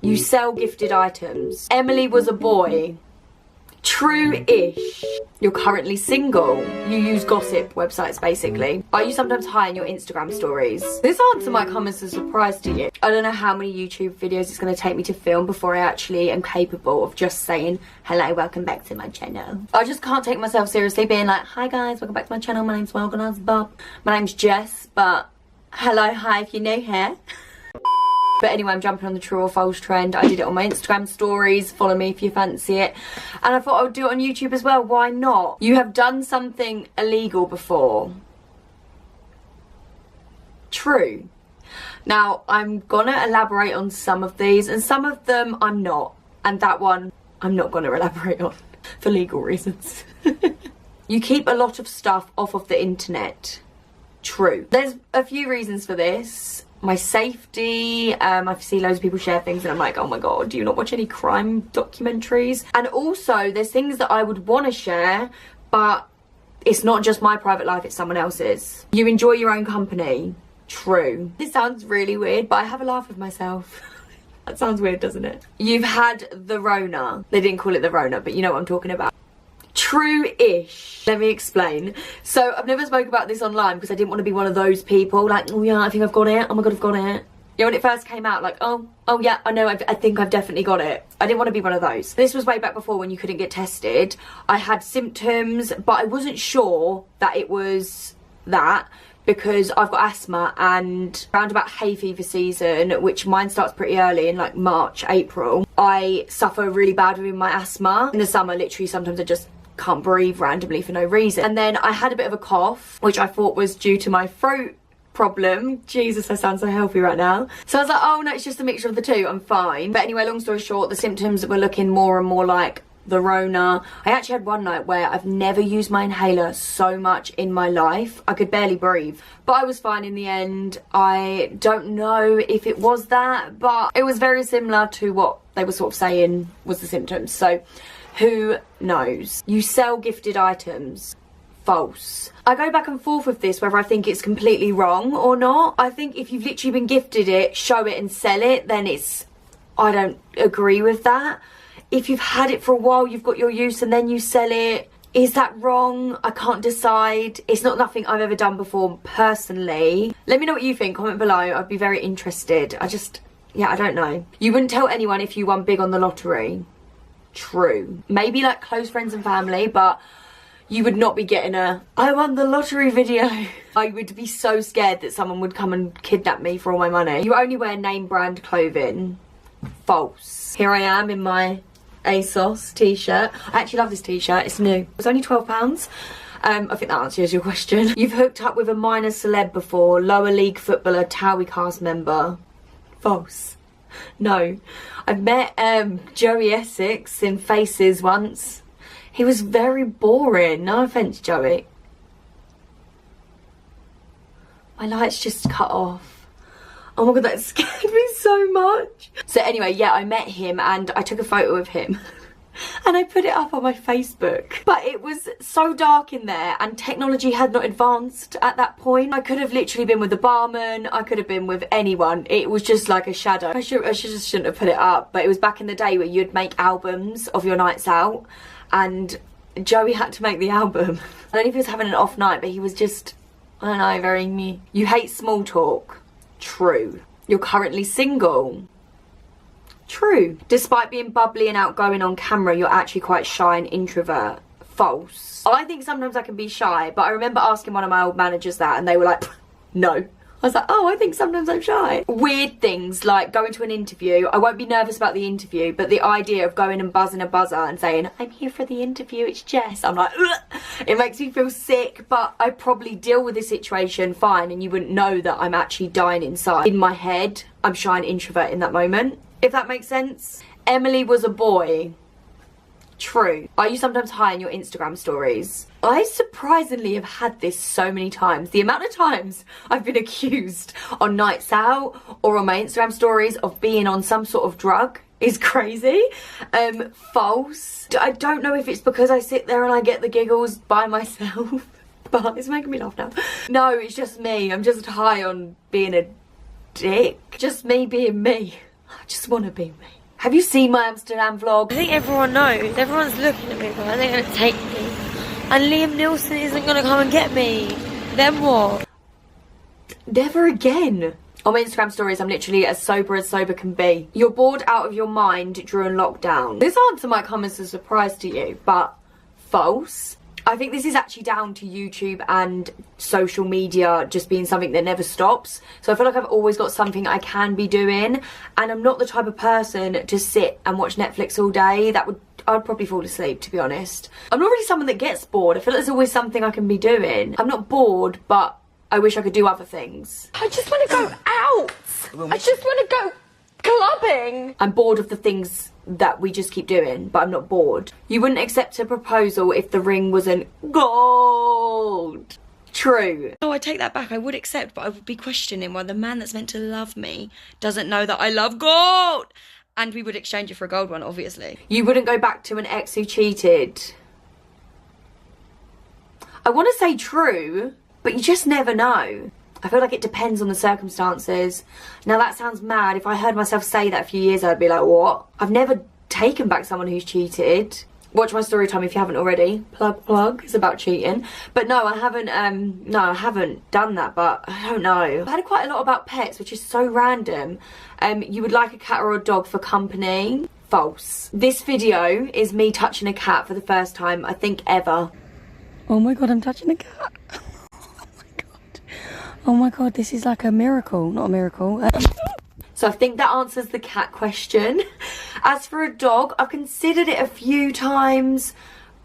You sell gifted items. Emily was a boy. True-ish. You're currently single. You use gossip websites, basically. Are you sometimes high in your Instagram stories? This answer might come as a surprise to you. I don't know how many YouTube videos it's going to take me to film before I actually am capable of just saying, hello, welcome back to my channel. I just can't take myself seriously being like, hi guys, welcome back to my channel. My name's Organised Bob. My name's Jess, but hello, hi if you're new here. But anyway, I'm jumping on the true or false trend. I did it on my Instagram stories. Follow me if you fancy it. And I thought I would do it on YouTube as well. Why not? You have done something illegal before. True. Now, I'm gonna elaborate on some of these, and some of them I'm not. And that one, I'm not gonna elaborate on for legal reasons. You keep a lot of stuff off of the internet. True. There's a few reasons for this. My safety, I see loads of people share things and I'm like, oh my god, do you not watch any crime documentaries? And also, there's things that I would want to share, but it's not just my private life, it's someone else's. You enjoy your own company. True. This sounds really weird, but I have a laugh with myself. That sounds weird, doesn't it? You've had the Rona. They didn't call it the Rona, but you know what I'm talking about. True-ish. Let me explain. So I've never spoke about this online because I didn't want to be one of those people like, oh yeah, I think I've got it. Oh my god, I've got it. You know, when it first came out, like, oh yeah, I know, I think I've definitely got it. I didn't want to be one of those. This was way back before when you couldn't get tested. I had symptoms, but I wasn't sure that it was that because I've got asthma, and around about hay fever season, which mine starts pretty early in like March, April, I suffer really bad with my asthma. In the summer, literally, sometimes I just can't breathe randomly for no reason. And then I had a bit of a cough, which I thought was due to my throat problem. Jesus, I sound so healthy right now. So I was like, oh no, it's just a mixture of the two, I'm fine. But anyway, long story short, the symptoms were looking more and more like the Rona. I actually had one night where I've never used my inhaler so much in my life. I could barely breathe, but I was fine in the end. I don't know if it was that, but it was very similar to what they were sort of saying was the symptoms. So who knows? You sell gifted items. False. I go back and forth with this, whether I think it's completely wrong or not. I think if you've literally been gifted it, show it and sell it, then it's... I don't agree with that. If you've had it for a while, you've got your use and then you sell it, is that wrong? I can't decide. It's not nothing I've ever done before personally. Let me know what you think, comment below. I'd be very interested. Yeah, I don't know. You wouldn't tell anyone if you won big on the lottery. True. Maybe like close friends and family, but you would not be getting a I won the lottery video. I would be so scared that someone would come and kidnap me for all my money. You only wear name brand clothing. False. Here I am in my ASOS t-shirt. I actually love this t-shirt, it's new. It's only £12. I think that answers your question. You've hooked up with a minor celeb before, lower league footballer, Towie cast member. False. No. I've met Joey Essex in Faces once. He was very boring. No offence, Joey. My lights just cut off. Oh my god, that scared me so much. So anyway, yeah, I met him and I took a photo of him. And I put it up on my Facebook. But it was so dark in there and technology had not advanced at that point. I could have literally been with the barman. I could have been with anyone. It was just like a shadow. I just shouldn't have put it up. But it was back in the day where you'd make albums of your nights out. And Joey had to make the album. I don't know if he was having an off night, but he was just, I don't know, very me. You hate small talk. True. You're currently single. True. Despite being bubbly and outgoing on camera, you're actually quite shy and introvert. False. I think sometimes I can be shy, but I remember asking one of my old managers that and they were like, no. I was like, oh, I think sometimes I'm shy. Weird things like going to an interview. I won't be nervous about the interview, but the idea of going and buzzing a buzzer and saying, I'm here for the interview, it's Jess. I'm like, ugh. It makes me feel sick, but I probably deal with the situation fine and you wouldn't know that I'm actually dying inside. In my head, I'm shy and introvert in that moment. If that makes sense. Emily was a boy. True. Are you sometimes high in your Instagram stories? I surprisingly have had this so many times. The amount of times I've been accused on nights out or on my Instagram stories of being on some sort of drug is crazy. False. I don't know if it's because I sit there and I get the giggles by myself, but it's making me laugh now. No, it's just me. I'm just high on being a dick. Just me being me. I just want to be me. Have you seen my Amsterdam vlog? I think everyone knows. Everyone's looking at me, but they're going to take me. And Liam Nielsen isn't going to come and get me. Then what? Never again. On my Instagram stories, I'm literally as sober can be. You're bored out of your mind during lockdown. This answer might come as a surprise to you, but false. I think this is actually down to YouTube and social media just being something that never stops. So I feel like I've always got something I can be doing, and I'm not the type of person to sit and watch Netflix all day. I'd probably fall asleep, to be honest. I'm not really someone that gets bored. I feel like there's always something I can be doing. I'm not bored, but I wish I could do other things. I just want to go out. I just want to go clubbing. I'm bored of the things that we just keep doing, but I'm not bored. You wouldn't accept a proposal if the ring wasn't gold. True. Oh, I take that back. I would accept, but I would be questioning why the man that's meant to love me doesn't know that I love gold. And we would exchange it for a gold one, obviously. You wouldn't go back to an ex who cheated. I want to say true, but you just never know. I feel like it depends on the circumstances. Now that sounds mad. If I heard myself say that a few years ago, I'd be like, what? I've never taken back someone who's cheated. Watch my story time if you haven't already. Plug. It's about cheating. But no, I haven't done that, but I don't know. I've had quite a lot about pets, which is so random. You would like a cat or a dog for company? False. This video is me touching a cat for the first time, I think, ever. Oh my God, I'm touching a cat. Oh my God, this is like a miracle. Not a miracle. So I think that answers the cat question. As for a dog, I've considered it a few times,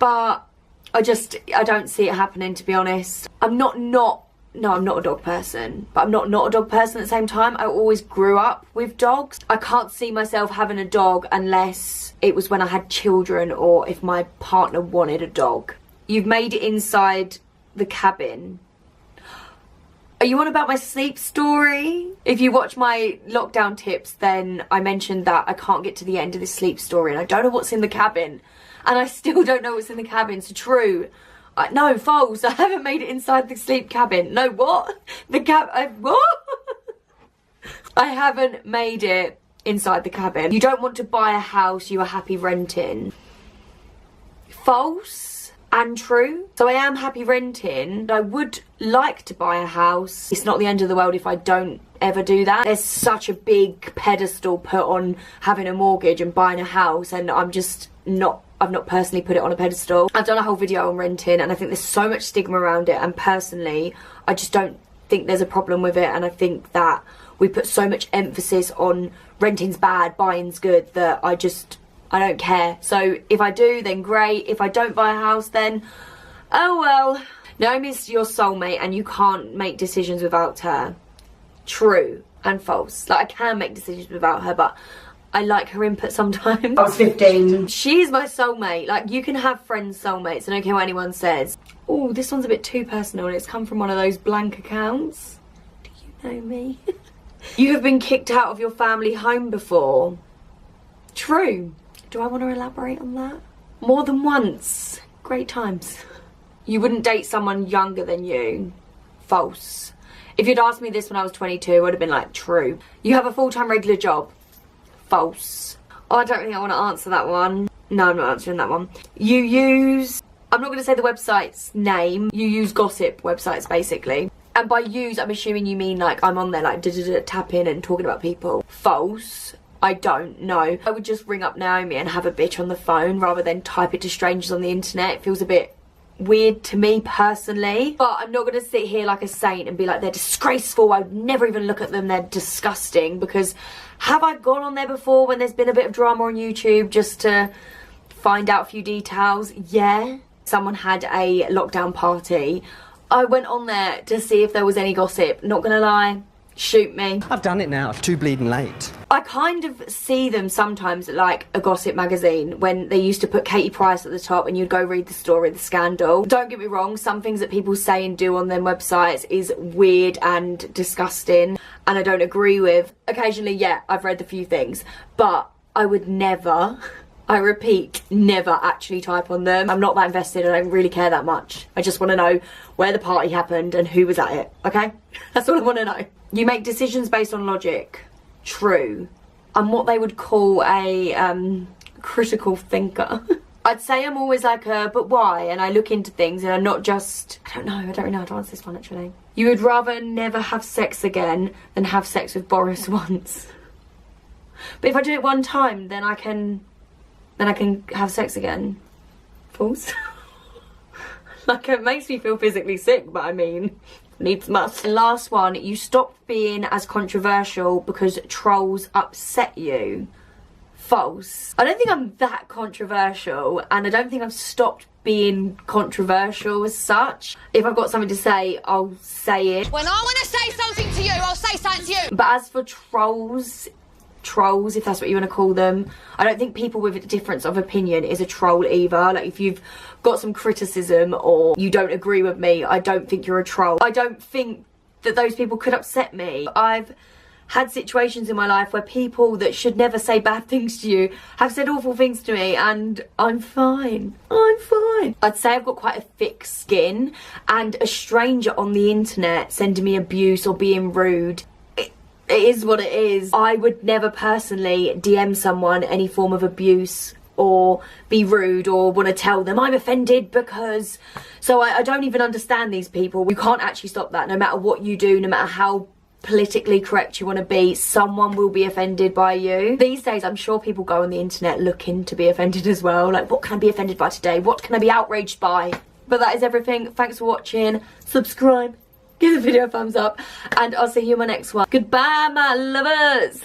but I don't see it happening, to be honest. I'm not a dog person, but I'm not a dog person at the same time. I always grew up with dogs. I can't see myself having a dog unless it was when I had children or if my partner wanted a dog. You've made it inside the cabin. Are you on about my sleep story? If you watch my lockdown tips, then I mentioned that I can't get to the end of this sleep story and I don't know what's in the cabin. And I still don't know what's in the cabin, so true. No, false. I haven't made it inside the sleep cabin. No, what? What? I haven't made it inside the cabin. You don't want to buy a house you are happy renting. False and true. So I am happy renting. I would like to buy a house. It's not the end of the world if I don't ever do that. There's such a big pedestal put on having a mortgage and buying a house, and I've not personally put it on a pedestal. I've done a whole video on renting and I think there's so much stigma around it, and personally I just don't think there's a problem with it, and I think that we put so much emphasis on renting's bad, buying's good, that I don't care. So if I do, then great. If I don't buy a house, then oh well. Naomi's your soulmate and you can't make decisions without her. True and false. Like, I can make decisions without her, but I like her input sometimes. I was 15. She's my soulmate. Like, you can have friends soulmates. I don't care what anyone says. Oh, this one's a bit too personal and it's come from one of those blank accounts. Do you know me? You have been kicked out of your family home before. True. Do I want to elaborate on that? More than once. Great times. You wouldn't date someone younger than you. False. If you'd asked me this when I was 22, I would have been like, true. You have a full-time regular job. False. Oh, I don't think I want to answer that one. No, I'm not answering that one. You use... I'm not going to say the website's name. You use gossip websites, basically. And by use, I'm assuming you mean, like, I'm on there, like, tapping and talking about people. False. I don't know. I would just ring up Naomi and have a bitch on the phone rather than type it to strangers on the internet. It feels a bit weird to me personally, but I'm not going to sit here like a saint and be like, they're disgraceful, I would never even look at them, they're disgusting, because have I gone on there before when there's been a bit of drama on YouTube just to find out a few details? Yeah. Someone had a lockdown party. I went on there to see if there was any gossip. Not gonna lie, shoot me. I've done it now, too bleeding late. I kind of see them sometimes like a gossip magazine when they used to put Katie Price at the top and you'd go read the story, the scandal. Don't get me wrong, some things that people say and do on their websites is weird and disgusting and I don't agree with. Occasionally, yeah, I've read a few things, but I would never, I repeat, never actually type on them. I'm not that invested, I don't really care that much. I just want to know where the party happened and who was at it, okay? That's all I want to know. You make decisions based on logic. True. I'm what they would call a critical thinker. I'd say I'm always like a, but why? And I look into things and I'm not just, I don't really know how to answer this one actually. You would rather never have sex again than have sex with Boris once. But if I do it one time, then I can have sex again. False. Like, it makes me feel physically sick, but I mean, needs must. And last one, you stop being as controversial because trolls upset you. False. I don't think I'm that controversial, and I don't think I've stopped being controversial as such. If I've got something to say, I'll say it. When I want to say something to you, I'll say something to you. But as for trolls, if that's what you want to call them, I don't think people with a difference of opinion is a troll either. Like, if you've got some criticism or you don't agree with me, I don't think you're a troll. I don't think that those people could upset me. I've had situations in my life where people that should never say bad things to you have said awful things to me, and I'm fine. I'm fine. I'd say I've got quite a thick skin, and a stranger on the internet sending me abuse or being rude, it is what it is. I would never personally DM someone any form of abuse or be rude or want to tell them I'm offended because... So I don't even understand these people. You can't actually stop that. No matter what you do, no matter how politically correct you want to be, someone will be offended by you. These days, I'm sure people go on the internet looking to be offended as well. Like, what can I be offended by today? What can I be outraged by? But that is everything. Thanks for watching. Subscribe. Give the video a thumbs up, and I'll see you in my next one. Goodbye, my lovers.